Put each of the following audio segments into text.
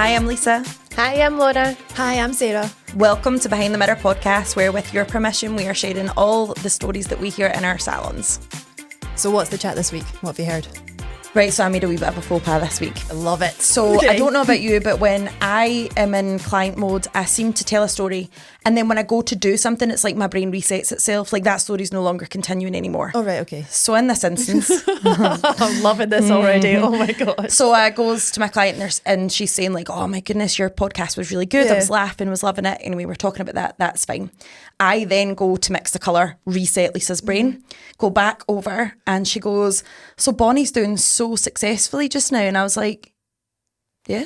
Hi, I'm Lisa. Hi, I'm Laura. Hi, I'm Sarah. Welcome to Behind the Mirror podcast, where with your permission, we are sharing all the stories that we hear in our salons. So what's the chat this week? What have you heard? Right, so I made a wee bit of a faux pas this week. I love it. So Okay. I don't know about you, but when I am in client mode, I seem to tell a story. And then when I go to do something, it's like my brain resets itself. Like that story's no longer continuing anymore. Oh, right, okay. So in this instance, I'm loving this already. Oh my God. so I goes to my client and she's saying like, oh my goodness, your podcast was really good. I Yeah. was laughing, was loving it. Anyway, we're talking about that. That's fine. I then go to mix the colour, reset Lisa's brain, go back over, and she goes, so Bonnie's doing so successfully just now. And I was like, yeah,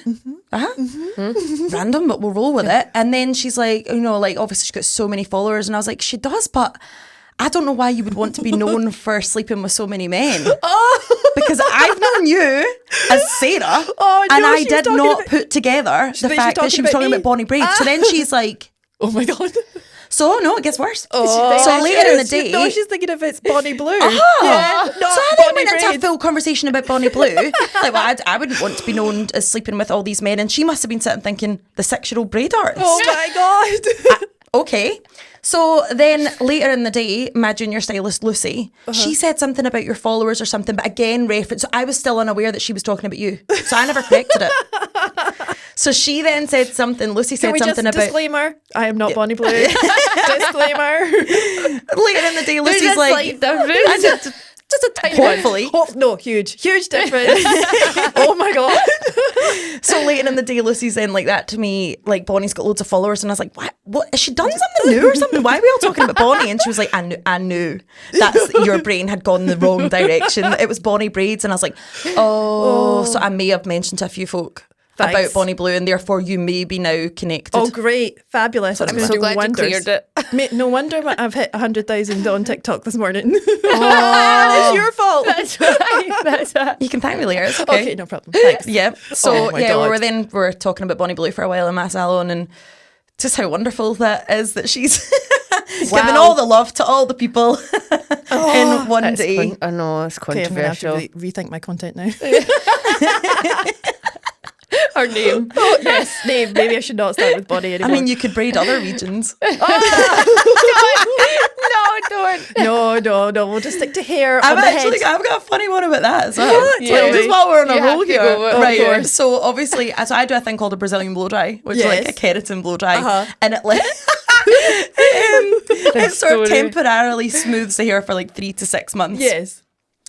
random, but we'll roll with it. And then she's like, you know, like obviously she's got so many followers. And I was like, she does, but I don't know why you would want to be known for sleeping with so many men. Because I've known you as Sarah, and I did not put together the fact that she was talking about Bonnie Braids. So then she's like, Oh my God. so no, it gets worse. Oh, so later in the day, no, she's thinking if it's Bonnie Blue. Yeah. Not So I then Bonnie went into a Braids. full conversation about Bonnie Blue. Like, well, I wouldn't want to be known as sleeping with all these men. And she must have been sitting thinking, the 6-year-old braid artist. Oh my God. Okay. So then later in the day, my junior stylist, Lucy, she said something about your followers or something, but again, reference. So I was still unaware that she was talking about you. So I never corrected it. So she then said something, Lucy said Can we something just about... disclaimer? I am not Bonnie Blue. Disclaimer. Later in the day, Lucy's There's a like... slight difference. Just a tiny hopefully. No, huge difference. Oh my God. So later in the day, Lucy's then like that to me, like Bonnie's got loads of followers, and I was like, what has she done something new or something? Why are we all talking about Bonnie? And she was like, I knew that's your brain had gone the wrong direction. It was Bonnie Braids, and I was like, so I may have mentioned to a few folk Thanks. about Bonnie Blue, and therefore you may be now connected. Oh, great. Fabulous. I'm so glad you cleared it. Mate, no wonder I've hit 100,000 on TikTok this morning. It's your fault. That's right. That's right. You can thank me later. It's okay. Okay, no problem. Thanks. Yeah. So Oh my yeah, God. we were talking about Bonnie Blue for a while in my salon, and just how wonderful that is that she's giving all the love to all the people in one day. I know, it's Okay, I'm going to have to controversial. rethink my content now. Our name. Oh, yes, name. Maybe I should not start with Bonnie I anymore. mean, you could braid other regions. No, don't. No. We'll just stick to hair on the head. I've got a funny one about that as well. Yeah. Like, just while we're on You a have roll to here, go with it, of right? course. So obviously, so I do a thing called a Brazilian blow dry, which is like a Yes. keratin blow dry, Uh-huh. and it sort of story. temporarily smooths the hair for like 3 to 6 months. Yes.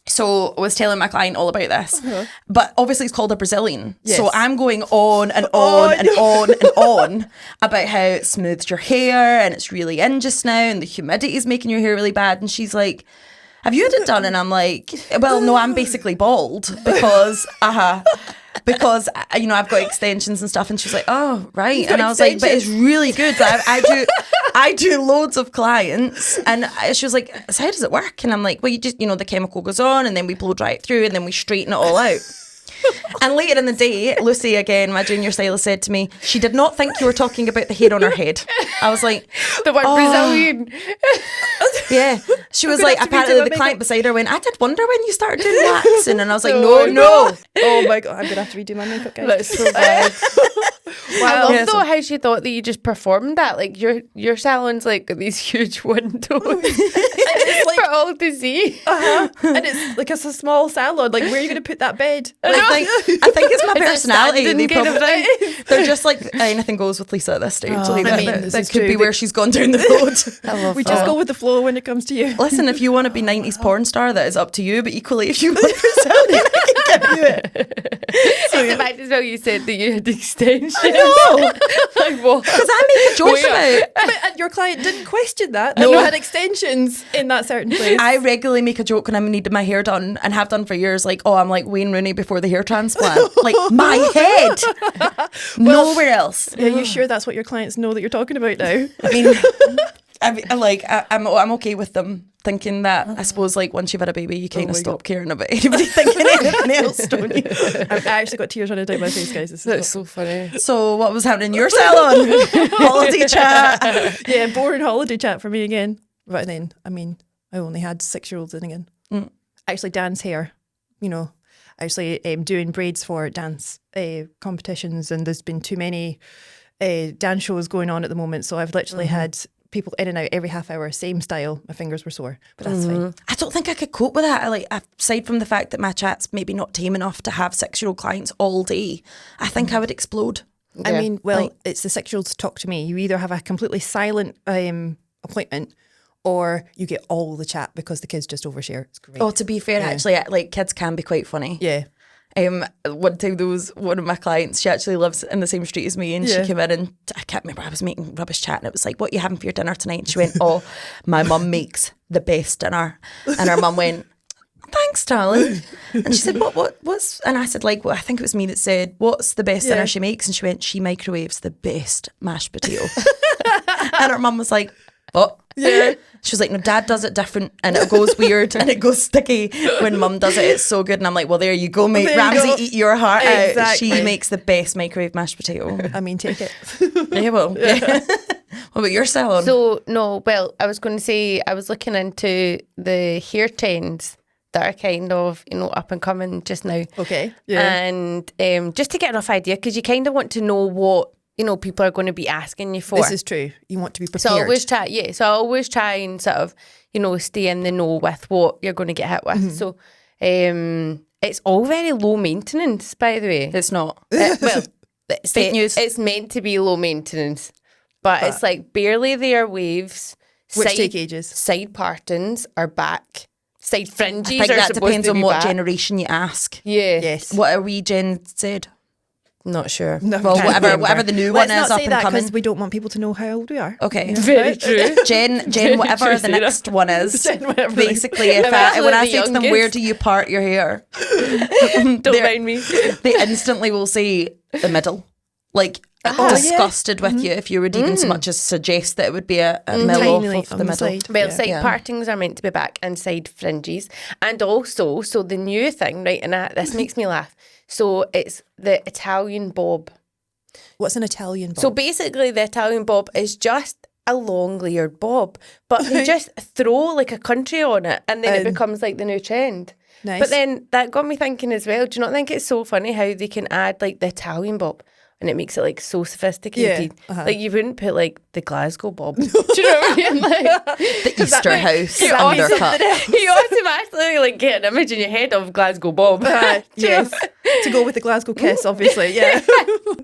So I was telling my client all about this, but obviously it's called a Brazilian. Yes. So I'm going on and on and on and on about how it smooths your hair and it's really in just now and the humidity is making your hair really bad. And she's like, have you had it done? And I'm like, well, no, I'm basically bald because, because you know, I've got extensions and stuff. And she's like, oh, right. And I was like, but it's really good. I do loads of clients, and she was like, so how does it work? And I'm like, well, you just, you know, the chemical goes on and then we blow dry it through and then we straighten it all out. And later in the day, Lucy, again, my junior stylist, said to me, she did not think you were talking about the hair on her head. I was like, The word Brazilian. yeah. She was gonna like, have to redo apparently my the client makeup. beside her went, I did wonder when you started doing waxing. And I was like, no. Oh my God, I'm going to have to redo my makeup, guys. That's so bad. I love Yeah, though so- how she thought that you just performed that. Like your salon's like got these huge windows It's like, for all to see. and it's a small salon. Like, where are you going to put that bed? I think it's my It's a personality. standing They kind of probably, they're just like anything goes with Lisa at this stage. Like, I mean, that this is could be true. where she's gone down the road. I love We just go with the flow when it comes to you. Listen, if you want to be 90s porn star, that is up to you. But equally, if you want Brazilian, I can give you it. So the fact as well you said that you had extensions. I know. Like what? Because I make a joke Where? about. But your client didn't question that. No. And you had extensions in that certain place. I regularly make a joke when I needed my hair done and have done for years. Like, oh, I'm like Wayne Rooney before the hair transplant. Like, my head. Nowhere else. Are you sure that's what your clients know that you're talking about now? I mean, I'm okay with them thinking that. I suppose like once you've had a baby, you kind of my stop caring about anybody thinking anything else, don't you? I actually got tears running down my face, guys. This That's is so funny. So what was happening in your salon? Holiday chat. yeah, boring holiday chat for me again. But then, I mean, I only had 6-year-olds in again. Actually, Dan's hair, you know, actually doing braids for dance competitions, and there's been too many dance shows going on at the moment. So I've literally had people in and out every half hour, same style. My fingers were sore, but that's fine. I don't think I could cope with that. Aside from the fact that my chat's maybe not tame enough to have 6-year-old clients all day, I think I would explode. I mean, it's the 6-year-olds talk to me. You either have a completely silent appointment, or you get all the chat because the kids just overshare. It's great. Oh, to be fair, actually, like kids can be quite funny. Yeah. One time one of my clients, she actually lives in the same street as me, and she came in and I can't remember, I was making rubbish chat, and it was like, what are you having for your dinner tonight? And she went, oh, my mum makes the best dinner. And her mum went, thanks, darling. And she said, what's, and I said, like, well, I think it was me that said, what's the best dinner she makes? And she went, she microwaves the best mashed potato. And her mum was like, what? Yeah. She was like, no, Dad does it different, and it goes weird and it goes sticky. When Mum does it, it's so good. And I'm like, well, there you go, mate. Ramsay, eat your heart out. She makes the best microwave mashed potato. I mean, take it. Yeah, well, yeah. What about your salon? So, no, well, I was going to say, I was looking into the hair trends that are kind of, up and coming just now. Okay. Yeah. And just to get a rough idea, because you kind of want to know what, people are going to be asking you for. This is true. You want to be prepared. So I always try and sort of, stay in the know with what you're going to get hit with. So it's all very low maintenance, by the way. It's not. It's fake news. It's meant to be low maintenance, but it's like barely there waves. Which take ages. Side partings are back. Side fringes I think are that supposed depends to on be what back. generation you ask. Yeah. Yes. What are we Gen said? Not sure. No, Well, can't remember. whatever the new Let's one is not up say and that coming. because we don't want people to know how old we are. Okay. Very true. Jen, whatever the next one is. Jen, whatever. Basically, when actually I the say to them, youngest. where do you part your hair? Don't mind me. They instantly will say the middle. Like, disgusted with you if you would even so much as suggest that it would be a middle Tiny off of the middle. side. Well, Yeah. side partings are meant to be back and side fringes. And also, so the new thing, right, and this makes me laugh. So it's the Italian bob. What's an Italian bob? So basically, the Italian bob is just a long layered bob, but they just throw like a country on it, and then it becomes like the new trend. Nice. But then that got me thinking as well. Do you not think it's so funny how they can add like the Italian bob? And it makes it like so sophisticated. Yeah, Like you wouldn't put like the Glasgow bob. Do you know what I mean? Like, The Easter house you undercut. you automatically like get an image in your head of Glasgow bob. Do you know? yes. To go with the Glasgow kiss, obviously. Yeah.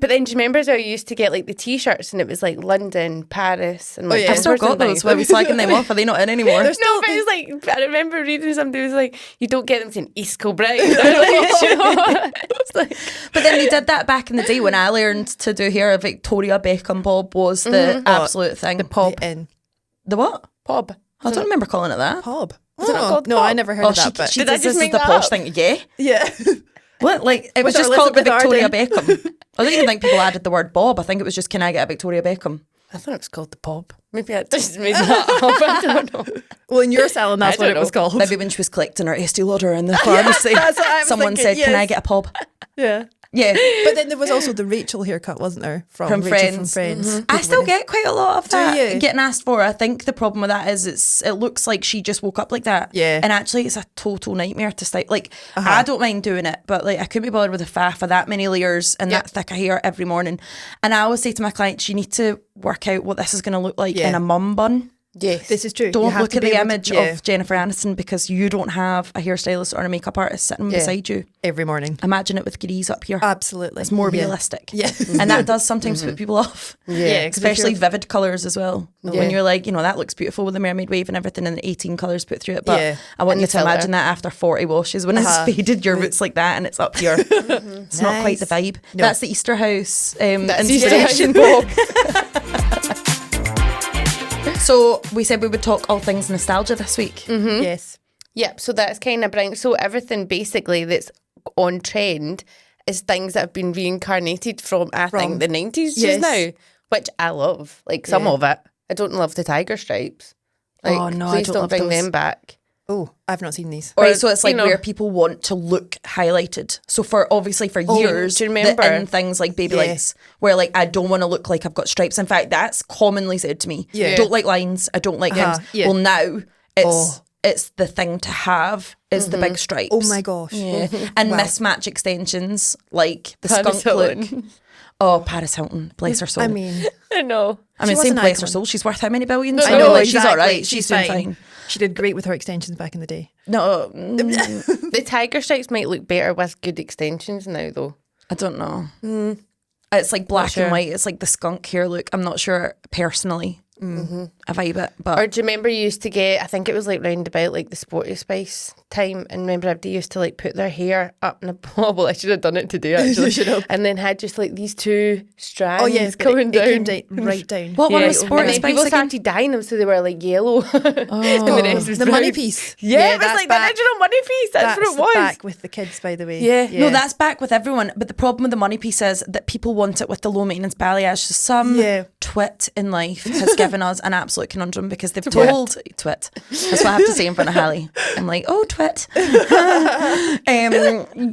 But then do you remember how you used to get like the t-shirts and it was like London, Paris, and like yeah. I've still got those. Why are we slagging them off? Are they not in anymore? No, but it's like I remember reading something. It was like you don't get them saying East Kilbride. It's like, But then they did that back in the day when I learned to do hair. A Victoria Beckham bob was the absolute thing. The Pob. The what? Pob. I don't remember calling it that. Pob. it not called no, Pob? I never heard of that. But she Did I does just this as make the that posh up? thing. Yeah. yeah. What? Like, it was With just called the Elizabeth Victoria Arden. Beckham. I don't even think people added the word bob. I think it was just, can I get a Victoria Beckham? I thought it was called the Pob. Maybe I just made that up. I don't know. Well, in your salon, that's I what don't it was know. called. Maybe when she was collecting her Estee Lauder in the pharmacy, that's what I was someone thinking, said, can I yes. get a pob? Yeah. Yeah. But then there was also the Rachel haircut, wasn't there? From Rachel Friends. From Friends. I still get quite a lot of that you? getting asked for. I think the problem with that is it looks like she just woke up like that. Yeah. And actually it's a total nightmare to style. Like, I don't mind doing it, but like I couldn't be bothered with a faff of that many layers and that thick of hair every morning. And I always say to my clients, you need to work out what this is going to look like in a mum bun. Yes. This is true. You Don't have look to at be the able to- image yeah. of Jennifer Aniston because you don't have a hairstylist or a makeup artist sitting beside you. every morning. Imagine it with Grease up here. Absolutely. It's more Yeah. realistic. Yeah. And that does sometimes put people off. Yeah, 'cause if Especially you're- vivid colours as well. When you're like, that looks beautiful with the mermaid wave and everything and the 18 colours put through it. But Yeah. I want And you the to imagine that after 40 washes when it's faded, your roots like that and it's up here. It's not quite the vibe. No. That's the Easter house That's inspiration. Bob. So we said we would talk all things nostalgia this week. Yes. Yep, so that's kind of bring. So everything basically that's on trend is things that have been reincarnated from think the 90s Yes. just now, which I love. Like some of it. I don't love the tiger stripes. Like, Oh, no, I please don't don't love bring those. them back. Oh, I've not seen these. Or, Right, so it's like you know- where people want to look highlighted. So for years, do you remember? in things like baby lights, where like I don't want to look like I've got stripes. In fact, that's commonly said to me. Yeah. Don't like lines. I don't like things. Yeah. Well, now it's it's the thing to have is the big stripes. Oh my gosh. Yeah. And Wow. mismatch extensions, like the Paris skunk look. Hilton. Oh, Paris Hilton, bless her soul. I mean, I know. I mean, she was same an bless her icon. soul. She's worth how many billions? No, I no, know, like, exactly. she's all right. She's doing fine. She did great with her extensions back in the day. No, The tiger stripes might look better with good extensions now, though. I don't know. It's like black sure. and white. It's like the skunk hair look. I'm not sure personally. I vibe it, but Or do you remember you used to get, I think it was like round about like the Sporty Spice time, and remember everybody used to like put their hair up in a bobble. I should have done it today actually. You should have. And then had just like these two strands Oh yes, coming it down. came right down. what one was And Sporty then Spice people again? started dyeing them so they were like yellow. And the rest was The brown. money piece. Yeah, it was that's like back. the original money piece. That's what it was. back with the kids, by the way. Yeah. No, that's back with everyone. But the problem with the money piece is that people want it with the low maintenance balayage. So some twit in life has given us an absolute conundrum because they've told twit. That's what I have to say in front of Hallie. I'm like, oh, twit.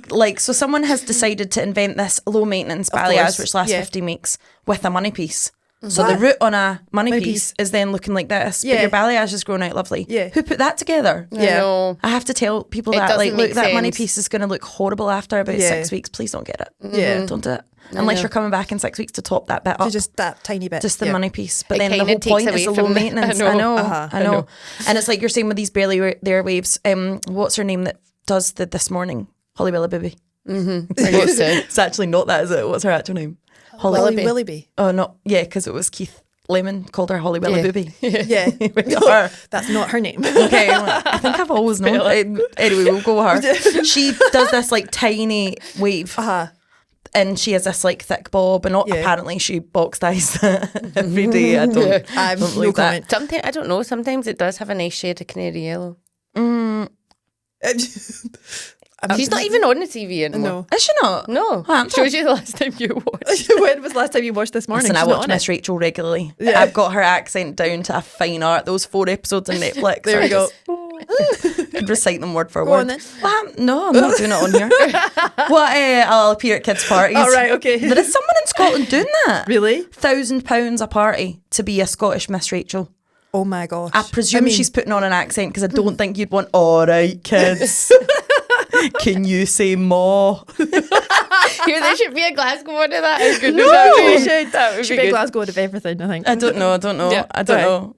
Like, so someone has decided to invent this low maintenance balayage, course, which lasts yeah. 15 weeks, with a money piece. So the root on a money piece is then looking like this, but Yeah. your balayage is growing out lovely. Yeah. Who put that together? I know. I have to tell people It that, like, doesn't look, make that money sense. piece is going to look horrible after about Yeah. 6 weeks. Please don't get it. Yeah. Don't do it. Unless you're coming back in 6 weeks to top that bit up. So just that tiny bit. Just the yeah. money piece. But It then the kinda whole takes point is away the low from the- maintenance. I I know. know. Uh-huh. I know. And it's like you're saying with these barely there waves. What's her name that does the This Morning? Holly Willoughby. It's actually not that, is it? What's her actual name? Holly Willy Willoughby. Oh, no. Yeah, because it was Keith Lemon called her Holly Willoughby. Yeah. Her. That's not her name. Okay, I think I've always known. Anyway, we'll go with her. She does this like tiny wave, and she has this like thick bob, and apparently she box dyes that every day. I don't. I'm don't no believe that. comment. Sometimes, I don't know, sometimes it does have a nice shade of canary yellow. She's not even on the TV anymore. No. Is she not? No. Oh, Shows you the last time you watched. When was the last time you watched This Morning? Listen, I She's not watch on Miss it. Rachel regularly. Yeah. I've got her accent down to a fine art. Those 4 episodes on Netflix. There we go. Could recite them word for Go word. on then. No, I'm not doing it on here. What? I'll appear at kids' parties. All right, okay. There is someone in Scotland doing that. Really? £1,000 a party to be a Scottish Miss Rachel. Oh my gosh. I presume she's putting on an accent because I don't think you'd want, all right, kids. Can you say more? Here, there should be a Glasgow one of that. How good No, would that be? we should. That would Should be be good. Glasgow out of everything, I think. I don't know. Yeah, I don't know.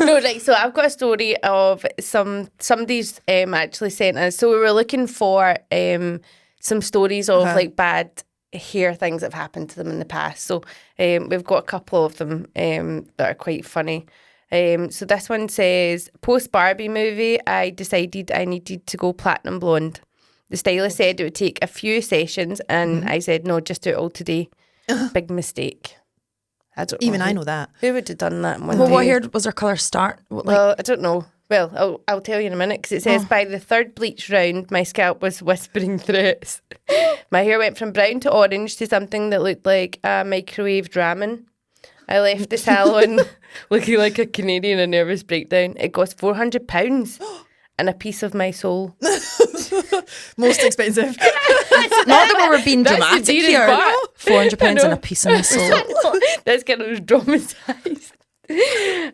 No, right. So I've got a story of somebody's actually sent us. So we were looking for some stories of like bad hair things that have happened to them in the past. So we've got a couple of them that are quite funny. So this one says, post Barbie movie, I decided I needed to go platinum blonde. The stylist said it would take a few sessions, and I said, no, just do it all today. Big mistake. I don't know. Even I know that. Who would have done that in one Well, day? what hair was her colour start? Well, I don't know. Well, I'll tell you in a minute, because it says, by the third bleach round, my scalp was whispering threats. My hair went from brown to orange to something that looked like a microwaved ramen. I left the salon looking like a canary in a nervous breakdown. It cost £400 and a piece of my soul. Most expensive. Not that we were being That's the dramatic dearest here. part. £400 and a piece of my soul. That's kind of dramatised.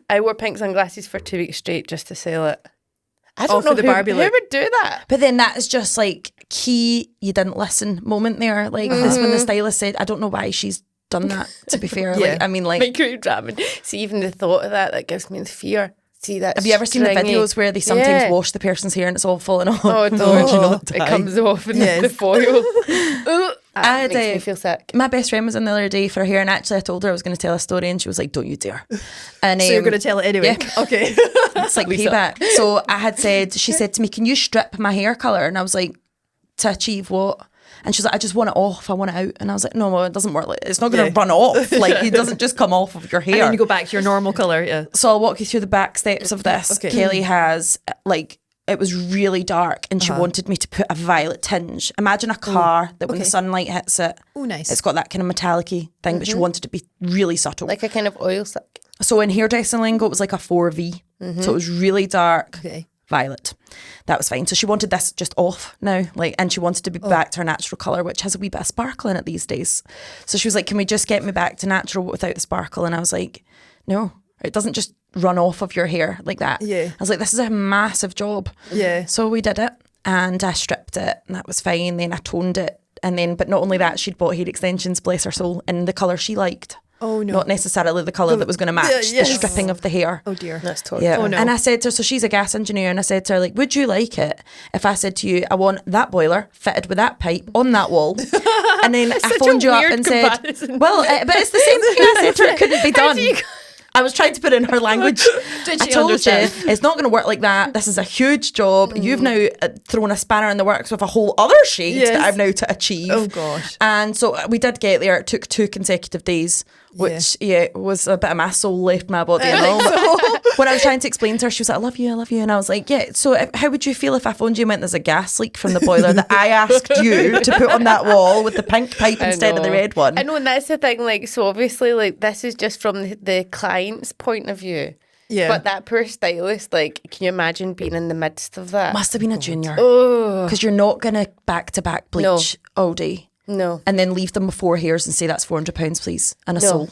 I wore pink sunglasses for 2 weeks straight just to sell it. I don't for know the who, Barbie who look. would do that. But then that is just like key, you didn't listen moment there. Like this when the stylist said, I don't know why she's done that, to be fair. Yeah. Like, I mean, like, Microwave ramen. See, even the thought of that gives me the fear. See that? have you ever seen the stringy- videos where they sometimes Yeah. wash the person's hair and it's all falling off? Oh, And don't. you're not It dying. comes off in Yes. the foil. That makes me feel sick. My best friend was in the other day for her hair, and actually I told her I was going to tell a story, and she was like, "Don't you dare!" And So you're going to tell it anyway? yeah. Okay. it's like payback. So I had said, she said to me, "Can you strip my hair color?" And I was like, "To achieve what?" And she's like, "I just want it off. I want it out." And I was like, "No, well, it doesn't work. Like, it's not going to run off. Like it doesn't just come off of your And hair." then you go back to your normal colour, yeah. So I'll walk you through the back steps of this. Okay. Kelly has like, it was really dark and she wanted me to put a violet tinge. Imagine a car that when the okay. sunlight hits it, Oh, nice. it's got that kind of metallic-y thing, but she wanted to be really subtle. Like a kind of oil slick. So in hairdressing lingo, it was like a 4V. So it was really dark. Okay. Violet. That was fine. So she wanted this just off now, like, and she wanted to be back to her natural colour, which has a wee bit of sparkle in it these days. So she was like, "Can we just get me back to natural without the sparkle?" And I was like, "No, it doesn't just run off of your hair like that. Yeah. I was like, this is a massive job. Yeah. So we did it, and I stripped it, and that was fine. Then I toned it, and then, but not only that, she'd bought hair extensions, bless her soul, in the colour she liked. Oh no. Not necessarily the colour that was going to match the stripping of the hair. Oh dear. That's totally Yeah. Oh, no. And I said to her, so she's a gas engineer, and I said to her, like, would you like it if I said to you, I want that boiler fitted with that pipe on that wall? And then I such phoned a you up weird and said, comparison. well, but it's the same thing. I said to her, it couldn't be done. I was trying to put in her language. Did I she told understand? you it's not going to work like that. This is a huge job. You've now thrown a spanner in the works with a whole other shade Yes. that I've now to achieve. Oh gosh. And so we did get there. It took 2 consecutive days, which was a bit of my soul left my body. And all. When I was trying to explain to her, she was like, I love you. And I was like, yeah, so how would you feel if I phoned you and went, there's a gas leak from the boiler that I asked you to put on that wall with the pink pipe instead of the red one? I know, and that's the thing, like, so obviously, like, this is just from the client's point of view. Yeah. But that poor stylist, like, can you imagine being in the midst of that? Must have been a junior. Oh, Because you're not going to back-to-back bleach all day no. and then leave them with 4 hairs and say that's £400, please, and a No. soul.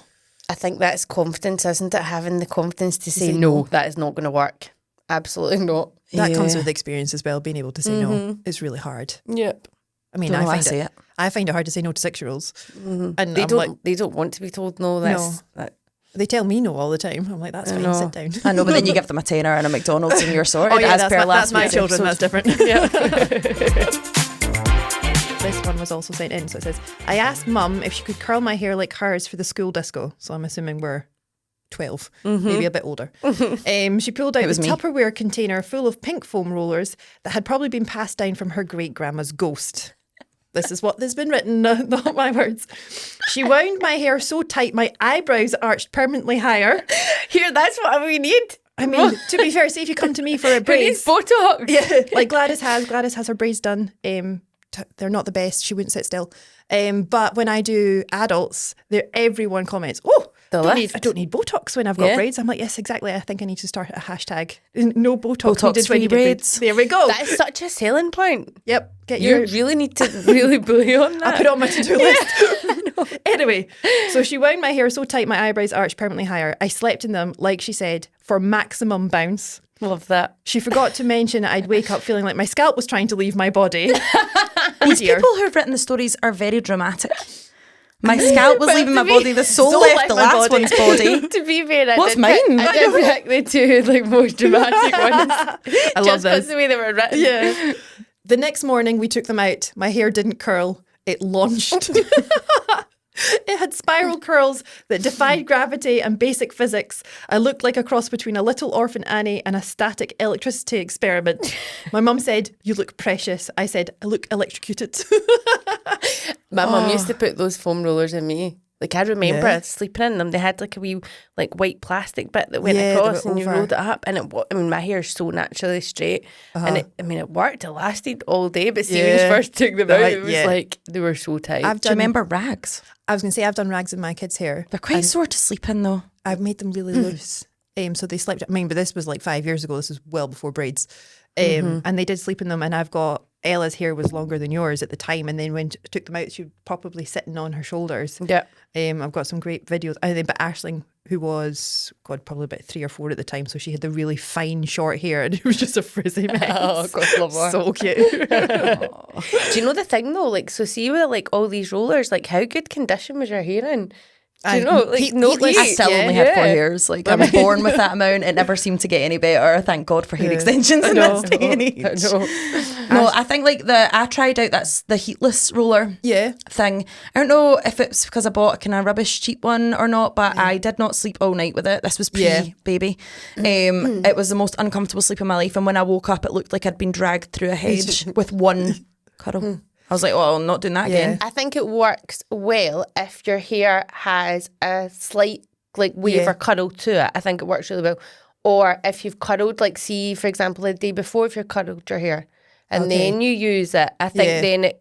I think that's confidence, isn't it? Having the confidence to say, no, that is not going to work. Absolutely not. That comes Yeah. with experience as well. Being able to say no is really hard. Yep. I mean, Don't know why I find say it. I find it hard to say no to 6-year-olds, and They I'm don't. like, They don't want to be told no. That. they tell me no all the time. I'm like, that's fine, know. sit down. I know, but then you give them a tenner and a McDonald's and you're sorted. Oh yeah, as that's per my, last that's my week's children. episode. That's different. This one was also sent in, so it says, I asked Mum if she could curl my hair like hers for the school disco. So I'm assuming we're 12, maybe a bit older. She pulled out was the me. Tupperware container full of pink foam rollers that had probably been passed down from her great grandma's ghost. This is what has been written, not my words. She wound my hair so tight my eyebrows arched permanently higher. Here, that's what we need. I mean, to be fair, see if you come to me for a Who needs braids. Botox? Yeah, like Gladys has her braids done. They're not the best. She wouldn't sit still. But when I do adults, everyone comments, "Oh, The I lift. don't need Botox when I've got Yeah. braids." I'm like, yes, exactly. I think I need to start a hashtag. No Botox, Botox needed when you free get braids. There we go. That is such a selling point. Yep. Get You your. really need to really bully on that. I put it on my to-do list. Anyway, so she wound my hair so tight my eyebrows arched permanently higher. I slept in them, like she said, for maximum bounce. Love that. She forgot to mention I'd wake up feeling like my scalp was trying to leave my body. These dear. people who've written the stories are very dramatic. My scalp was But leaving to my be- body, the soul soul left left the my last body. one's body. To be fair, I What's did pick- mine? I did pick the two like most dramatic ones. I love Just because this. the way they were written. Yeah. The next morning we took them out. My hair didn't curl. It launched. It had spiral curls that defied gravity and basic physics. I looked like a cross between a little orphan Annie and a static electricity experiment. My mum said, "You look precious." I said, "I look electrocuted." My mum used to put those foam rollers in me. Like, I remember Yeah. sleeping in them. They had like a wee like white plastic bit that went Yeah, they across were and you over. rolled it up. And I mean, my hair's so naturally straight. And it worked. It lasted all day. But see, when you Yeah. first took them They're out, like- it was yeah. like they were so tight. I've Do you done, remember rags? I was going to say, I've done rags in my kids' hair. They're quite sore to sleep in though. I've made them really loose. So they slept. I mean, but this was like 5 years ago. This was well before braids. And they did sleep in them. And I've got Ella's hair was longer than yours at the time. And then when I took them out, she was probably sitting on her shoulders. Yeah. I've got some great videos. And then, but Aisling, who was, God, probably about 3 or 4 at the time. So she had the really fine short hair and it was just a frizzy mess. Oh, God, love her. So cute. Do you know the thing though? Like, so see with like all these rollers, like how good condition was your hair in? Do you know? Like, no heatless- heat. I still only had 4 hairs. Like, I was born with that amount. It never seemed to get any better. Thank God for hair extensions in know. this day and age. I know. No, I think like I tried out that's the heatless roller Yeah. thing. I don't know if it's because I bought a kind of rubbish cheap one or not, but I did not sleep all night with it. This was pre-baby. It was the most uncomfortable sleep in my life, and when I woke up, it looked like I'd been dragged through a hedge with one cuddle. I was like, oh, I'm not doing that again. I think it works well if your hair has a slight like wave Yeah. or cuddle to it. I think it works really well. Or if you've cuddled, like see, for example, the day before, if you've cuddled your hair and Okay. then you use it, I think Yeah. then it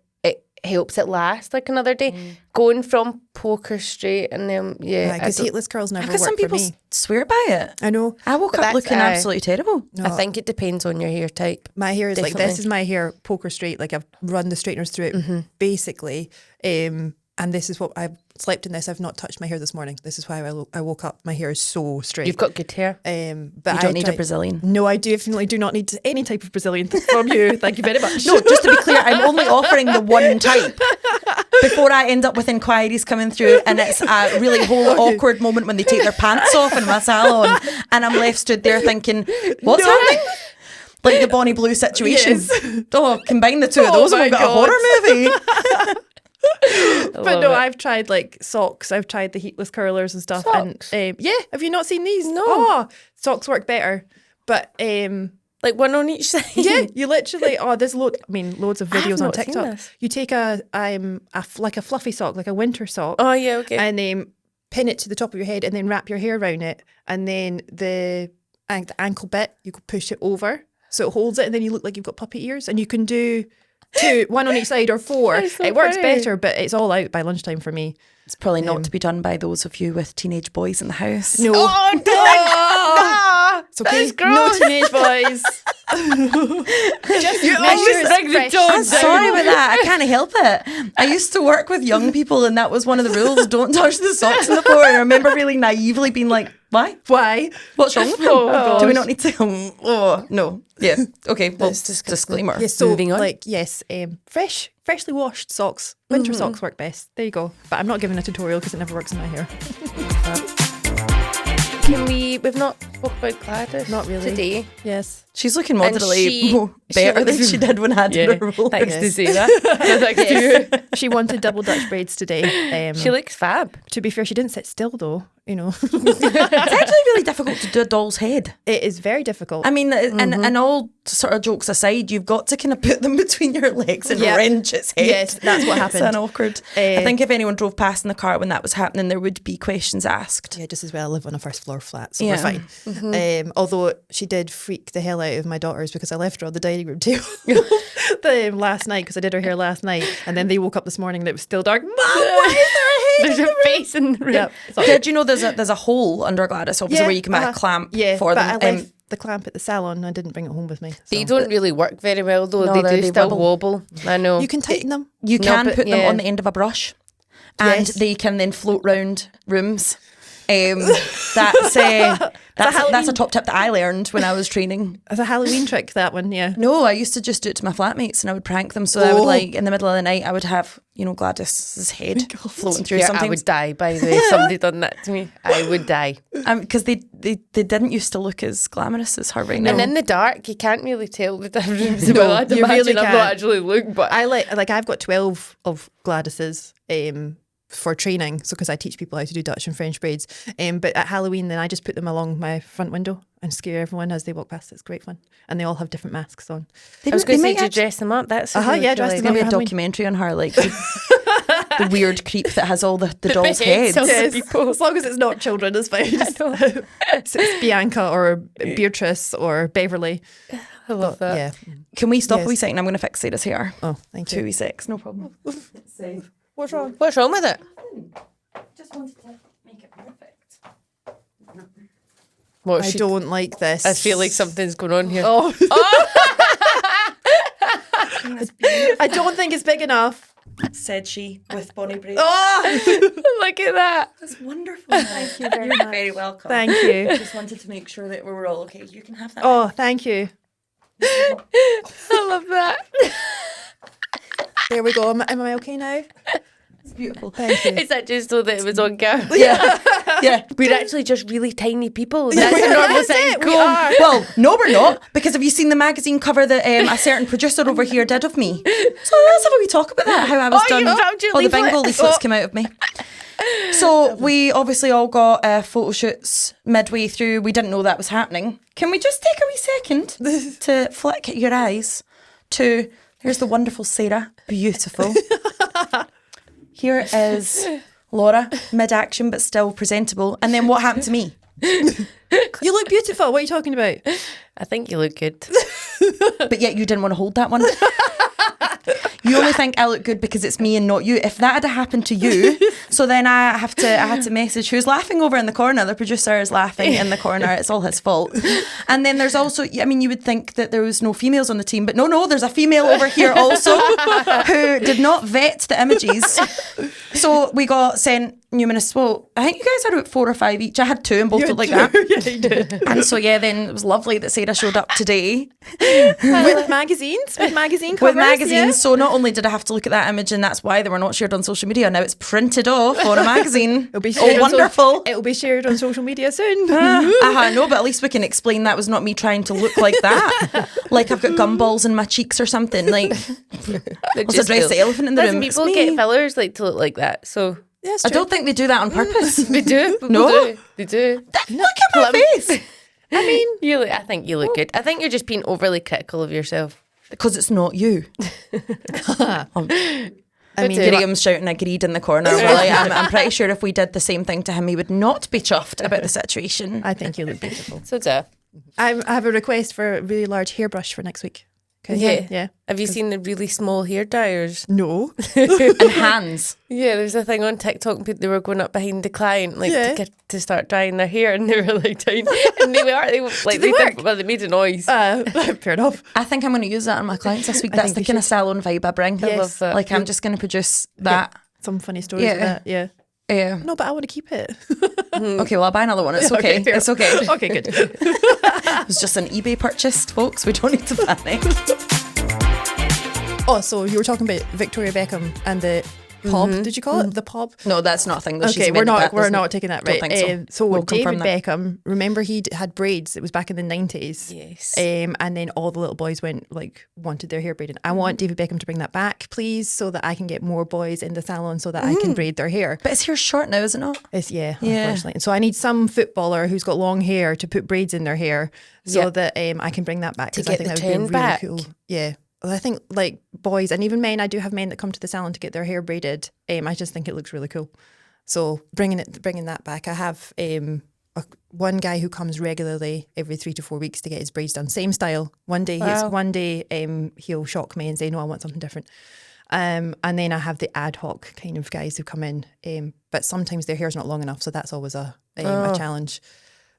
helps it last like another day. Going from poker straight and then, I Because don't- heatless curls never Because work some people for me. swear by it. I know. I woke But up that's, looking absolutely terrible. I think it depends on your hair type. My hair is like, Definitely. this is my hair poker straight. Like I've run the straighteners through it basically. And And this is what I've slept in this. I've not touched my hair this morning. This is why I woke up. My hair is so straight. You've got good hair. But You don't need a Brazilian. No, I definitely do not need any type of Brazilian from you. Thank you very much. No, just to be clear, I'm only offering the one type before I end up with inquiries coming through, and it's a really whole awkward moment when they take their pants off in my salon, and I'm left stood there thinking, what's happening? Like the Bonnie Blue situation. Yes. Oh, combine the two of those and we've got a horror movie. But no, I've tried like socks. I've tried the heatless curlers and stuff. Socks? And yeah, have you not seen these? No. Oh, socks work better. But like one on each side. yeah, you literally there's loads of videos on not seen TikTok. this. You take like a fluffy sock, like a winter sock. Oh yeah, okay. And pin it to the top of your head and then wrap your hair around it, and then the ankle bit you could push it over so it holds it, and then you look like you've got puppy ears, and you can do 2, 1 on each side or 4. So it works pretty. better, but it's all out by lunchtime for me. It's probably not to be done by those of you with teenage boys in the house. No. Oh no! It's okay. That's No gross. teenage boys. Just You make always sure bring the it's tone fresh. I'm sorry about that. I can't help it. I used to work with young people, and that was one of the rules. Don't touch the socks on the floor. I remember really naively being like, why? Why? What's wrong with them? Oh, Do we gosh. not need to? Oh, no. Yeah. Okay. Well, disclaimer. Yeah, so Moving on. like yes, freshly washed socks. Winter socks work best. There you go. But I'm not giving a tutorial because it never works in my hair. We've not spoke about Gladys Not really. today. Yes. She's looking And moderately better than she did when I had her rollers. Thanks to say that. Thanks to you. She wanted double Dutch braids today. She looks fab. To be fair, she didn't sit still though. You know, It's actually really difficult to do a doll's head. it is very difficult. I mean, and all sort of jokes aside, you've got to kind of put them between your legs and Yeah. wrench its head. Yes, that's what It's happened. an awkward. I think if anyone drove past in the car when that was happening, there would be questions asked. Yeah, just as well. I live on a first floor flat, so Yeah. we're fine. Although she did freak the hell out of my daughters because I left her on the dining room table last night because I did her hair last night, and then they woke up this morning and it was still dark. Mom, why is there a head? There's a face in the room. Yep. Did you know there's a hole under Gladys, obviously, where you can make a clamp for but them? I left the clamp at the salon. I didn't bring it home with me. They so. don't really work very well though. No, they do they still wobble. wobble. I know. You can tighten them. You No, can but put them yeah. on the end of a brush, and Yes. they can then float round rooms. That's a top tip that I learned when I was training. It's a Halloween trick, that one, yeah. No, I used to just do it to my flatmates, and I would prank them. So I would Oh. like in the middle of the night, I would have Gladys's head floating through. Yeah, Sometimes I would die, by the way. If somebody done that to me, I would die. because they didn't used to look as glamorous as her right now. And in the dark, you can't really tell the difference. No, Well, I'd you imagine really I've can't. not actually looked, but I like I've got 12 of Gladys's for training, so because I teach people how to do Dutch and French braids. But at Halloween, then I just put them along my front window and scare everyone as they walk past. It's great fun, and they all have different masks on. I was going to say, might do you actually- dress them up? That's Yeah, dress them up. maybe a Halloween. documentary on her, like the weird creep that has all the dolls' heads. heads of- Yes, people. as long as it's not children, it's fine. So it's Bianca or Beatrice or Beverly. I love that. Yeah. Can we stop Yes. a wee second? I'm going to fixate his hair. Oh, thank 2 you. wee secs, no problem. What's wrong? What's wrong with it? Just wanted to make it perfect. What, I don't like this. I feel like something's going on here. Oh. I don't think it's big enough. Said she with Bonnie braids. Oh, Look at that. That's wonderful. Thank you very much. You're very welcome. thank you. Just wanted to make sure that we were all okay. You can have that. Oh, thank you. I love that. There we go. Am I okay now? It's beautiful. Thank you. Is that just so that it was on camera? Yeah. Yeah. We're actually just really tiny people. That's we a are. normal That's thing. it, we Cool. are. Well, no, we're not. Because have you seen the magazine cover that a certain producer over here did of me? So let's have a wee talk about that. How I was Oh, you done. found your All the leaflet. bingo leaflets Oh. came out of me. So we obviously all got photo shoots midway through. We didn't know that was happening. Can we just take a wee second to flick your eyes to, here's the wonderful Sarah. Beautiful. Here is Laura, mid-action but still presentable. And then what happened to me? You look beautiful. What are you talking about? I think you look good. But yet you didn't want to hold that one. You only think I look good because it's me and not you. If that had happened to you, so then I had to message who's laughing over in the corner. The producer is laughing in the corner. It's all his fault. And then there's also, I mean, you would think that there was no females on the team, but no, there's a female over here also who did not vet the images. So we got sent numerous, well, I think you guys had about 4 or 5 each. I had 2 and both looked like that. Yeah, you did. And so, then it was lovely that Sarah showed up today. With magazines? With magazine covers? With magazines. Yeah. So not only did I have to look at that image, and that's why they were not shared on social media, now it's printed off on a magazine. It'll be shared wonderful. It'll be shared on social media soon. No, but at least we can explain that was not me trying to look like that. Like I've got gumballs in my cheeks or something. Like, what's a dressed elephant in the room? People get fillers like to look like that, so... Yeah, I don't think they do that on purpose. They do. No? They do. Look at my face. I mean, I think you look good. I think you're just being overly critical of yourself. Because it's not you. I mean, Graham's shouting agreed in the corner. Well, I'm pretty sure if we did the same thing to him, he would not be chuffed about the situation. I think you look beautiful. So do. I have a request for a really large hairbrush for next week. Yeah. Have you seen the really small hair dryers? No. And hands. Yeah, there's a thing on TikTok. They were going up behind the client, like to start drying their hair, and they were like trying, and they made a noise. Fair enough. I think I'm going to use that on my clients this week. That's the kind of salon vibe I bring. Yes. I love that. Like I'm just going to produce that. Some funny stories of that. Yeah. Yeah. No, but I want to keep it. Okay, well I'll buy another one. It's okay. Okay, fair. It's okay. Okay, good. It was just an eBay purchase, folks. We don't need to panic. Oh, so you were talking about Victoria Beckham and the pop. Did you call it the pop? No, that's not a thing. Though. Okay, She's we're invented not that, taking that Don't right. think so. So We'll David confirm that. Beckham, remember he had braids. It was back in the 90s. Yes. And then all the little boys wanted their hair braided. I want David Beckham to bring that back, please, so that I can get more boys in the salon so that I can braid their hair. But his hair's short now, is it not? Yeah, unfortunately. So I need some footballer who's got long hair to put braids in their hair so that I can bring that back, because I get think the that would be trend really back. cool. Yeah. Well, I think like boys and even men, I do have men that come to the salon to get their hair braided. I just think it looks really cool. So bringing that back. I have one guy who comes regularly every 3 to 4 weeks to get his braids done. Same style. One day he'll shock me and say, no, I want something different. And then I have the ad hoc kind of guys who come in, but sometimes their hair's not long enough, so that's always a challenge.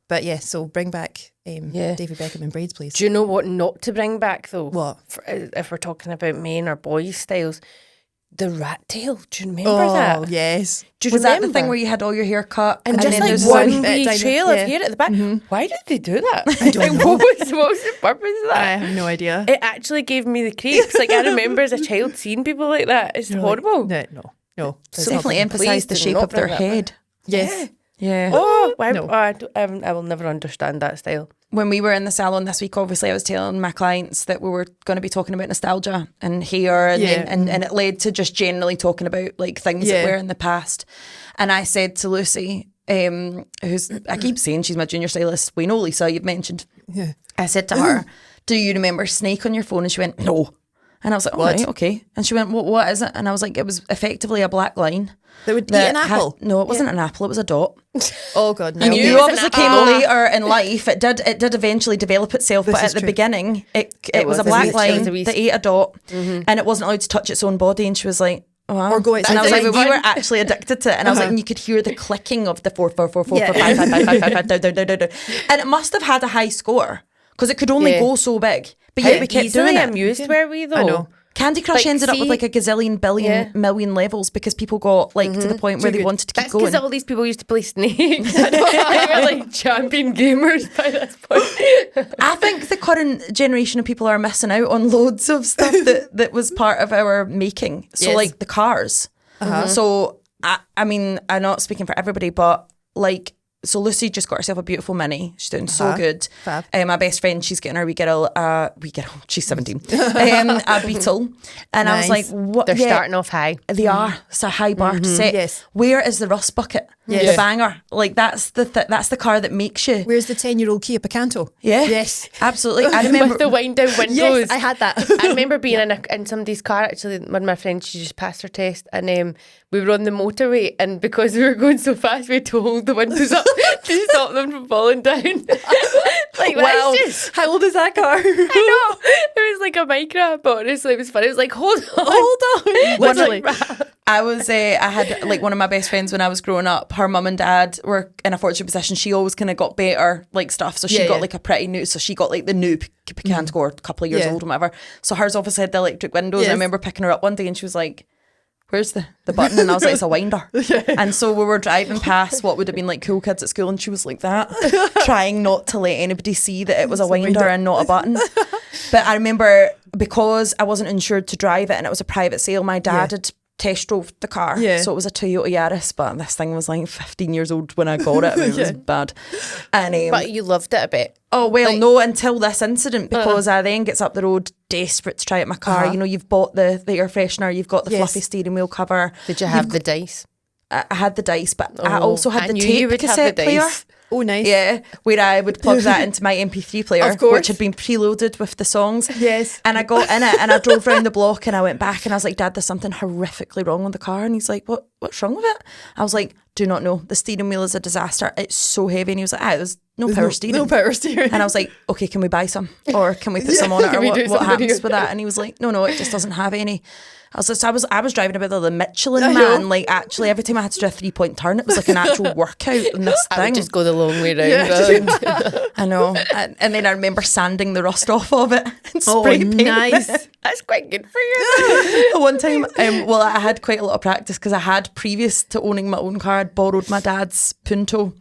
But yeah, so bring back David Beckham and braids, please. Do you know what not to bring back though? What? If we're talking about men or boys styles, the rat tail. Do you remember that? Oh yes. Do you Was remember? that the thing where you had all your hair cut and just then like there's one some- wee down- trail yeah. of hair at the back? Why did they do that? I don't know. What was the purpose of I that? have no idea. It actually gave me the creeps. Like I remember as a child seeing people like that. It's horrible. No. It's definitely emphasised the Please do shape not of their bring that head. Yes. Yeah. Oh, why? No. I will never understand that style. When we were in the salon this week, obviously I was telling my clients that we were going to be talking about nostalgia and hair and and it led to just generally talking about like things that were in the past. And I said to Lucy, who's, I keep saying she's my junior stylist, we know Lisa, you've mentioned. Yeah. I said to her, do you remember Snake on your phone? And she went, no. And I was like, all right, okay. And she went, what is it? And I was like, it was effectively a black line. That would eat an apple. No, it wasn't an apple, it was a dot. Oh God, no. And you it was obviously an came apple. later in life. It did eventually develop itself, but is at the true. beginning, it was a was a black wee- line it was a wee- that ate a dot, and it wasn't allowed to touch its own body. And she was like, "Oh, wow." Or go And I was outside. like, "We were actually addicted to it." And I was like, and you could hear the clicking of the 4 4 4 4 Yeah. 4 5 5 5 5 5 5 down down down down down, and it must have had a high score because it could only Yeah. go so big. But yet we kept easily doing it. amused were we though? I know. Candy Crush Like, ended up with see- like a gazillion billion million levels because people got like to the point where they good. wanted to keep That's going. because all these people used to play Snake. They were like champion gamers by this point. I think the current generation of people are missing out on loads of stuff that was part of our making. So Yes. like the cars. So I mean, I'm not speaking for everybody, but like, so Lucy just got herself a beautiful Mini. She's doing so good. Fab. My best friend, she's getting her wee girl, she's 17, a Beetle. And I was like, Nice. what? They're starting off high. They are. It's a high bar to set. Yes. Where is the rust bucket? The banger. Like that's the car that makes you. Where's the 10-year-old Kia Picanto? Yeah. Yes. Absolutely. I remember With the wind down windows. Yes, I had that. I remember being in somebody's car actually. One of my friends, she just passed her test, and we were on the motorway, and because we were going so fast, we had to hold the windows up to stop them from falling down. Like Wow. that's just. How old is that car? I know it was like a micro, but honestly, it was funny. It was like hold on, Hold on. Literally. I had like one of my best friends when I was growing up. Her mum and dad were in a fortunate position. She always kind of got better like stuff. So she Yeah, got yeah. like a pretty new. So she got like the new Picanto, a couple of years Yeah. old or whatever. So hers obviously had the electric windows. Yes. I remember picking her up one day and she was like, where's the button? And I was like, it's a winder. And so we were driving past what would have been like cool kids at school, and she was like that, trying not to let anybody see that it was a winder and not a button. But I remember, because I wasn't insured to drive it and it was a private sale, my dad had test drove the car. So it was a Toyota Yaris, but this thing was like 15 years old when I got it. I mean, it was bad. And but you loved it a bit. Oh, well, like, no, until this incident, because I then gets up the road desperate to try out my car. You know, you've bought the air freshener, you've got the fluffy steering wheel cover. Did you have the dice? I had the dice, but I also had the tape cassette player. Oh, nice. Yeah, where I would plug that into my MP3 player, which had been preloaded with the songs. Yes. And I got in it and I drove around the block and I went back and I was like, Dad, there's something horrifically wrong with the car. And he's like, what's wrong with it? I was like, do not know. The steering wheel is a disaster. It's so heavy. And he was like, there's no power steering. No power steering. And I was like, okay, can we buy some? Or can we put some on it? Or what happens with that? And he was like, no, it just doesn't have any. I was driving a bit of the Michelin man. Like, actually, every time I had to do a 3-point turn, it was like an actual workout in this thing. I would just go the long way round. I know. And then I remember sanding the rust off of it and spray painting nice. it. That's quite good for you. One time, I had quite a lot of practice because I had, previous to owning my own car, I'd borrowed my dad's Punto,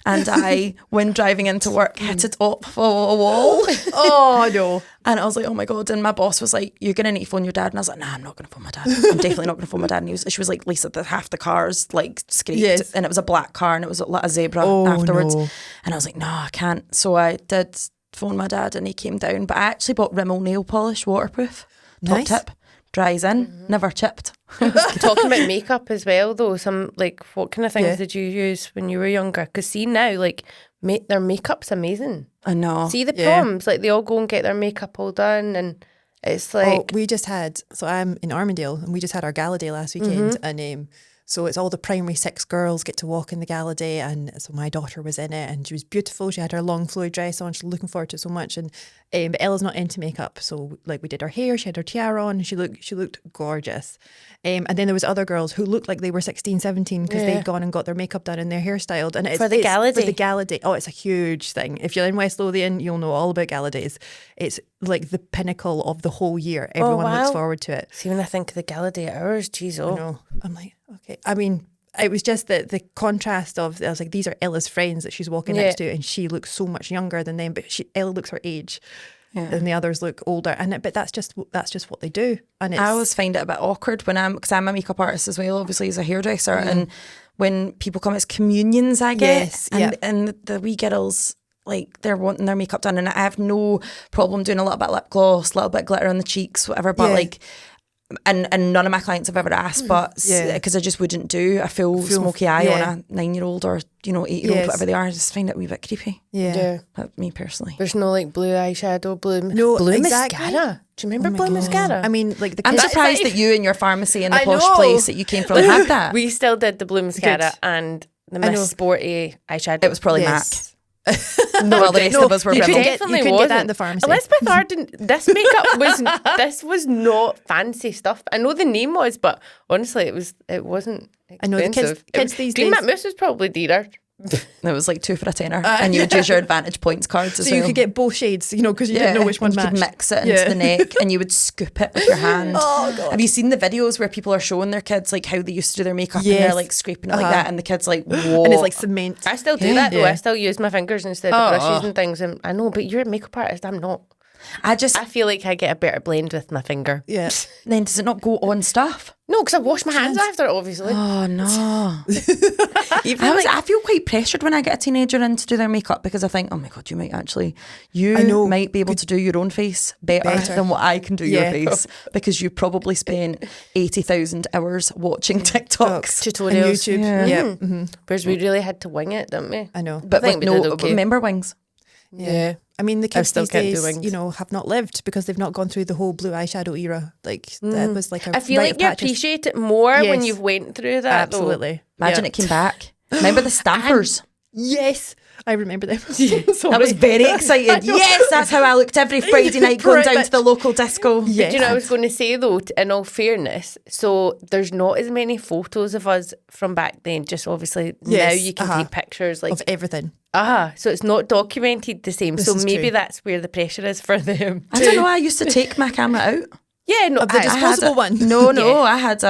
and I, when driving into work, hit it off a wall. Oh, no. And I was like, oh my God. And my boss was like, you're going to need to phone your dad. And I was like, nah, I'm not going to phone my dad. I'm definitely not going to phone my dad. And she was like, Lisa, half the car's like scraped. Yes. And it was a black car and it was like a zebra afterwards. No. And I was like, no, I can't. So I did phone my dad and he came down. But I actually bought Rimmel nail polish, waterproof. Top tip. Dries in, never chipped. Talking about makeup as well, though, what kind of things did you use when you were younger? Because see now, like, their makeup's amazing. I know. See the proms, like they all go and get their makeup all done, and it's like we just had. So I'm in Armandale, and we just had our gala day last weekend, and so it's all the primary 6 girls get to walk in the gala day, and so my daughter was in it, and she was beautiful. She had her long flowy dress on. She's looking forward to it so much, and but Ella's not into makeup, so like we did her hair. She had her tiara on, and she looked gorgeous. And then there was other girls who looked like they were 16, 17 because they'd gone and got their makeup done and their hair styled. And for the gala day. For the gala day. Oh, it's a huge thing. If you're in West Lothian, you'll know all about gala days. It's like the pinnacle of the whole year. Everyone looks forward to it. See, when I think of the gala day hours, geez, I know. I'm like, okay. I mean, it was just the contrast of, I was like, these are Ella's friends that she's walking next to, and she looks so much younger than them, but Ella looks her age. And the others look older, but that's just what they do. And I always find it a bit awkward because I'm a makeup artist as well, obviously as a hairdresser, and when people come, it's communions I get, and the wee girls, like, they're wanting their makeup done, and I have no problem doing a little bit of lip gloss, a little bit of glitter on the cheeks, whatever, but like. And none of my clients have ever asked, but because I just wouldn't do a full smoky eye on a 9-year-old or 8-year-old, whatever they are. I just find it a wee bit creepy. Yeah. Me personally. There's no like blue eyeshadow, blue exactly. mascara. Do you remember blue mascara? I mean, like I'm surprised that you and your pharmacy in the posh place that you came from had that. We still did the blue mascara and the Miss Sporty eyeshadow. It was probably MAC. No, the rest of us were you Rimmel. Definitely couldn't get that in the pharmacy. Elizabeth Arden, this makeup was not fancy stuff. I know the name was, but honestly, it wasn't expensive. I know the kids these Green days. Matte Mousse was probably dearer. It was like 2 for a tenner, and you would use your Advantage points cards as so well. you could get both shades, because you didn't know which one matched. You could mix it into the neck, and you would scoop it with your hand. Oh God! Have you seen the videos where people are showing their kids like how they used to do their makeup, and they're like scraping it like that, and the kids like, whoa, and it's like cement. I still do that though. I still use my fingers instead of brushes and things. And I know, but you're a makeup artist. I'm not. I feel like I get a better blend with my finger. Yeah. Then does it not go on stuff? No, because I wash my hands after it, obviously. Oh no. I feel quite pressured when I get a teenager in to do their makeup because I think, oh my God, you might be able to do your own face better than what I can do your face, because you probably spent 80,000 hours watching TikToks, tutorials, and YouTube. Yeah. Mm-hmm. Whereas we really had to wing it, didn't we? I know. But we did okay. Remember wings? Yeah. I mean, the kids these days, wings. have not lived because they've not gone through the whole blue eyeshadow era. Like, that was like a I feel like you appreciate it more when you've went through that. Absolutely. Though. Imagine it came back. Remember the stampers? Yes. I remember them. I was very excited. Yes, that's how I looked every Friday night going down to the local disco. Yes. But I was going to say though, in all fairness, so there's not as many photos of us from back then. Just obviously now you can take pictures like of everything. So it's not documented the same. So maybe that's where the pressure is for them. I don't know. I used to take my camera out. Yeah, no, of the disposable one. No, I had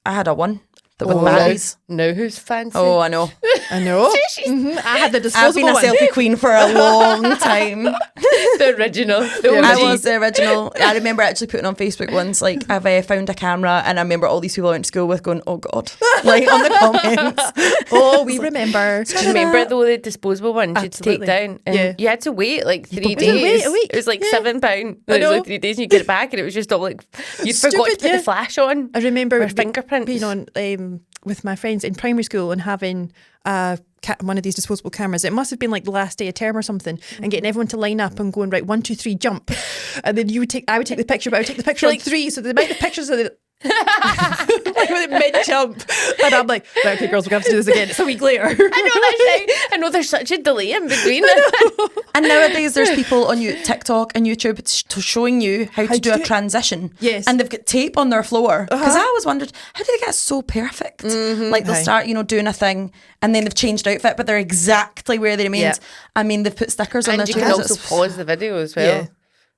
I had a one that with baddies. Now who's fancy? Oh, I know. I know. I had the I've been disposable a one. selfie queen for a long time. The original. I was the original. I remember actually putting on Facebook once, like, I've found a camera, and I remember all these people I went to school with going, oh God, like on the comments. Oh, we remember. Do you remember though the disposable ones you had to take Absolutely. down? And you had to wait like 3 days. Wait a week. It was like £7. I It was know. like 3 days and you get it back, and it was just all like, you forgot to Stupid, put the flash on. I remember Or fingerprints. being on with my friends in primary school and having one of these disposable cameras. It must have been like the last day of term or something, and getting everyone to line up and going, right, 1, 2, 3, jump. And then I would take the picture, but I would take the picture on 3. So the amount of pictures of the like with mid jump, and I'm like, right, okay, girls, we're gonna have to do this again. It's a week later. I know there's such a delay in between. And nowadays there's people on TikTok and YouTube showing you how to do a transition. Yes. And they've got tape on their floor. Because I always wondered, how do they get so perfect? Like they'll start, doing a thing, and then they've changed outfit, but they're exactly where they remained. Yeah. I mean, they've put stickers on And their you can trousers. also pause the video as well. Yeah.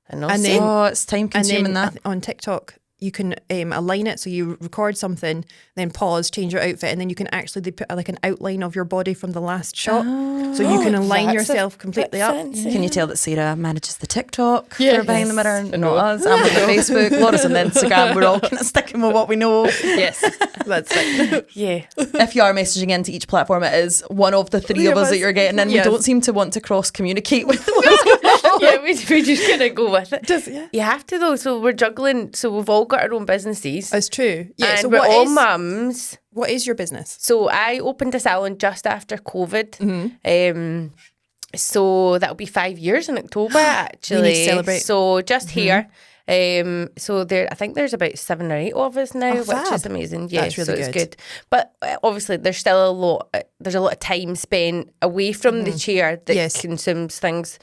And And then- Oh, it's time consuming and then that. on TikTok, you can align it, so you record something, then pause, change your outfit, and then you can actually put like an outline of your body from the last shot, so you can align that's yourself completely up. Can you tell that Sarah manages the TikTok Yes. for behind the mirror? I Not know. us. I'm on the Facebook. Laura's on the Instagram. We're all kind of sticking with what we know. Yes. That's right. Yeah. If you are messaging into each platform, it is one of the three of us that you're getting, and Yes. we don't seem to want to cross communicate with what's going on. Yeah, we just gonna go with it. Just, yeah. You have to though. So we're juggling. So we've all got our own businesses. That's true. Yeah. And So we're what all is mums. what is your business? So I opened a salon just after COVID. Mm-hmm. So that'll be 5 years in October actually. We need to celebrate. So just here. So I think there's about 7 or 8 of us now, Oh, which fab. is amazing. Yeah, That's really so it's good. good. But obviously there's still a lot of time spent away from the chair that Yes. consumes things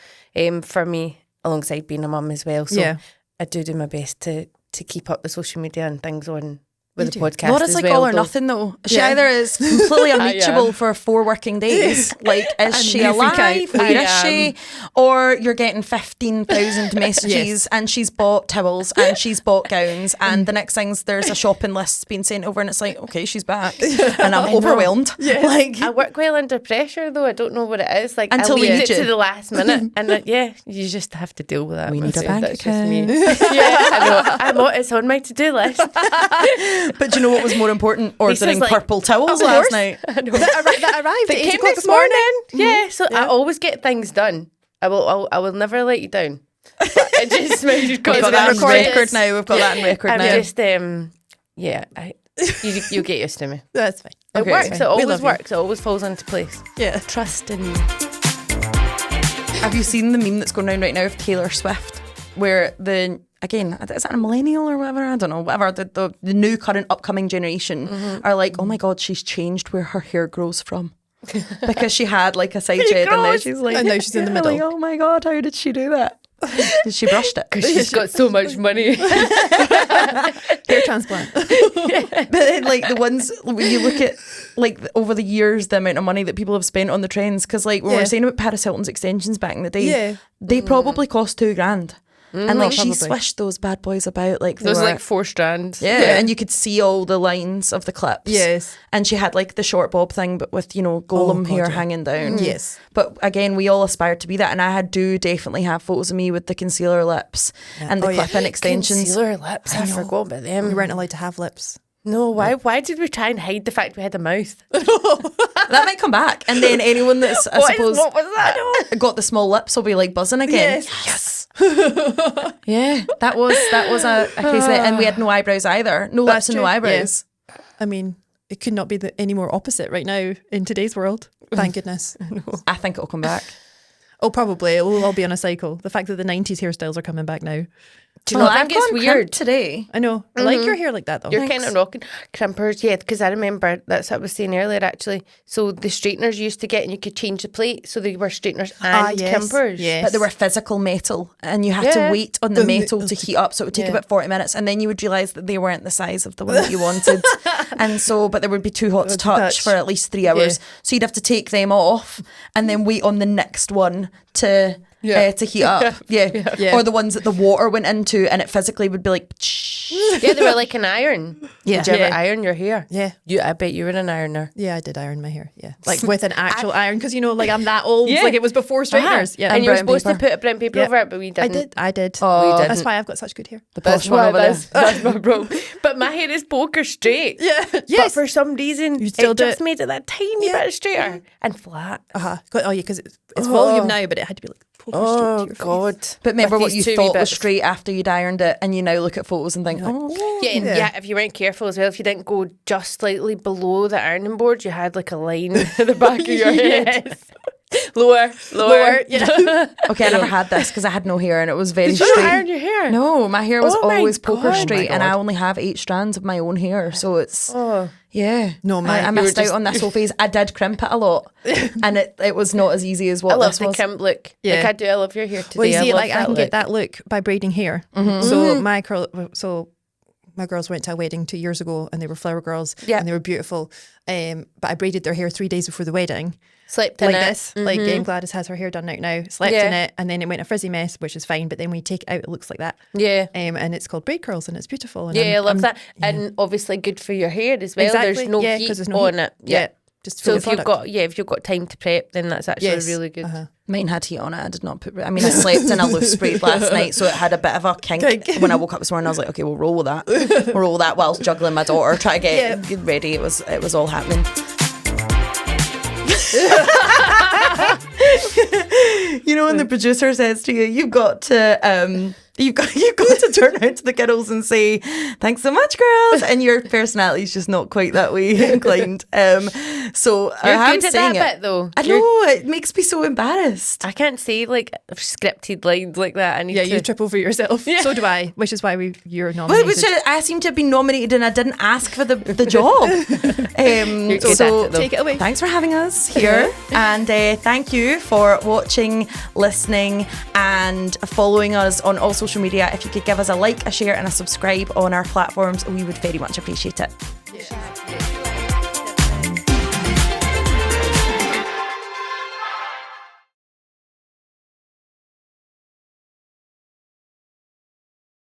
for me alongside being a mum as well. So Yeah. I do my best to keep up the social media and things on with You the do. podcast Laura's as like well. all or though. nothing though. She Yeah. either is completely am. unreachable for 4 working days, like is And she you freak out. alive? Where I is am. she? Or you're getting 15,000 messages Yes. and she's bought towels and she's bought gowns, and the next thing's there's a shopping list being sent over, and it's like, okay, she's back, and I'm overwhelmed. Like, I work well under pressure though. I don't know what it is. Like Until I we leave need it to you. the last minute, and you just have to deal with that. We need a myself. bank That's just me. account. Yeah, I know. It's on my to-do list. but do you know what was more important? Ordering like, purple towels of last course. night. that arrived They at 8 came o'clock this morning. Mm-hmm. Yeah, so I always get things done. I will never let you down. But it just We've got that on record now. We've got that on record I'm now. just you'll get used to me. That's fine. It Okay, works. it's It fine. We always love you. works. It always falls into place. Yeah. Trust in me. Have you seen the meme that's going around right now of Taylor Swift, where is that a millennial or whatever? I don't know. Whatever the new current upcoming generation are like, oh my God, she's changed where her hair grows from. Because she had like a side shed, and now she's like, And now she's in the middle. Like, oh my God, how did she do that? She brushed it. Because she's got so much money. Hair transplant. But then, like, the ones when you look at, like, over the years, the amount of money that people have spent on the trends, because, like, when we Yeah. were saying about Paris Hilton's extensions back in the day, Yeah. they probably cost $2,000. And, like, she Probably. swished those bad boys about, like, they Those were, like 4 strands. yeah, and you could see all the lines of the clips. Yes. And she had, like, the short bob thing, but with, golem God, hair yeah. hanging down. Yes. But, again, we all aspired to be that, and I do definitely have photos of me with the concealer lips and the Oh, yeah. clip-in extensions. Concealer lips. I forgot about We them. weren't allowed to have lips. No, why did we try and hide the fact we had a mouth? That might come back, and then anyone that's, I suppose... what was that? got the small lips will be like buzzing again. Yes. Yeah, that was a case of it. And we had no eyebrows either. No lips and no true. eyebrows. I mean, it could not be any more opposite right now in today's world. Thank goodness. I think it'll come back. Oh, probably. It will all be on a cycle. The fact that the 90s hairstyles are coming back now. Do you know, I I've think it's gone weird. crimped today. I know. I like your hair like that, though. You're kind of rocking crimpers, yeah, because I remember that's what I was saying earlier actually. So the straighteners you used to get, and you could change the plate, so they were straighteners and yes. crimpers. Yes. But they were physical metal, and you had Yeah. to wait on the metal to heat up. So it would take about 40 minutes, and then you would realise that they weren't the size of the one that you wanted. And so, but they would be too hot to touch for at least 3 hours. Yeah. So you'd have to take them off and then wait on the next one to to heat up. Yeah. Or the ones that the water went into and it physically would be like, yeah, they were like an iron. Yeah. Did you ever iron your hair? Yeah. I bet you were an ironer. Yeah, I did iron my hair. Yeah, like with an actual iron, because like I'm that old. Yeah. Like it was before straighteners. Yeah, and you were brown supposed paper. to put a brown paper over it, but we didn't. I did. Oh, we didn't. That's why I've got such good hair. the posh one over there. That's my problem. But my hair is poker straight. Yeah. But Yes. for some reason, still it do just it. made it that tiny bit straighter and flat. Oh yeah, because it's volume now, but it had to be like poker straight to your face. God. But remember With what these you two wee thought was bits. straight after you'd ironed it, and you now look at photos and think, Yeah, and yeah, if you weren't careful as well, if you didn't go just slightly below the ironing board, you had like a line at the back of your head. Lower. Yeah. okay, I never had this because I had no hair and it was very Did you straight. not iron your hair? No, my hair was Oh my always poker God. straight, Oh my and I God. only have 8 strands of my own hair, so it's yeah. No, mine- I you were missed out just- on this whole phase. I did crimp it a lot, and it was not as easy as what I love this the was. crimp look. Yeah. Like I do. I love your hair today. Well, you see, I love like I can look. get that look by braiding hair. So my girls went to a wedding 2 years ago, and they were flower girls, and they were beautiful. But I braided their hair 3 days before the wedding. Slept in Like it. this, like Gladys has her hair done out now. Slept in it, and then it went a frizzy mess, which is fine. But then when you take it out, it looks like that. Yeah. And it's called braid curls, and it's beautiful. And Yeah, I love I'm- that. And obviously good for your hair as well. Exactly. There's no yeah, heat 'cause there's no on heat. it. Yeah. just So for if the you've product. got if you've got time to prep, then that's actually really good. Mine had heat on it. I did not put. I mean, I slept in a loose braid last night, so it had a bit of a kink. When I woke up this morning, I was like, okay, we'll roll with that. We'll roll with that whilst juggling my daughter, try to get ready. It was all happening. You know when the producer says to you, you've got to turn around to the kiddos and say, thanks so much, girls, and your personality is just not quite that way inclined. So You're I'm good at saying that it. bit though. I know, it makes me so embarrassed. I can't say like scripted lines like that. I need Yeah, to. you trip over yourself. So do I, which is why you're Well, nominated. I seem to have been nominated and I didn't ask for the job. good at So it, though. Take it away. thanks for having us here. And thank you for watching, listening and following us on all social media. If you could give us a like, a share and a subscribe on our platforms, we would very much appreciate it. Yeah.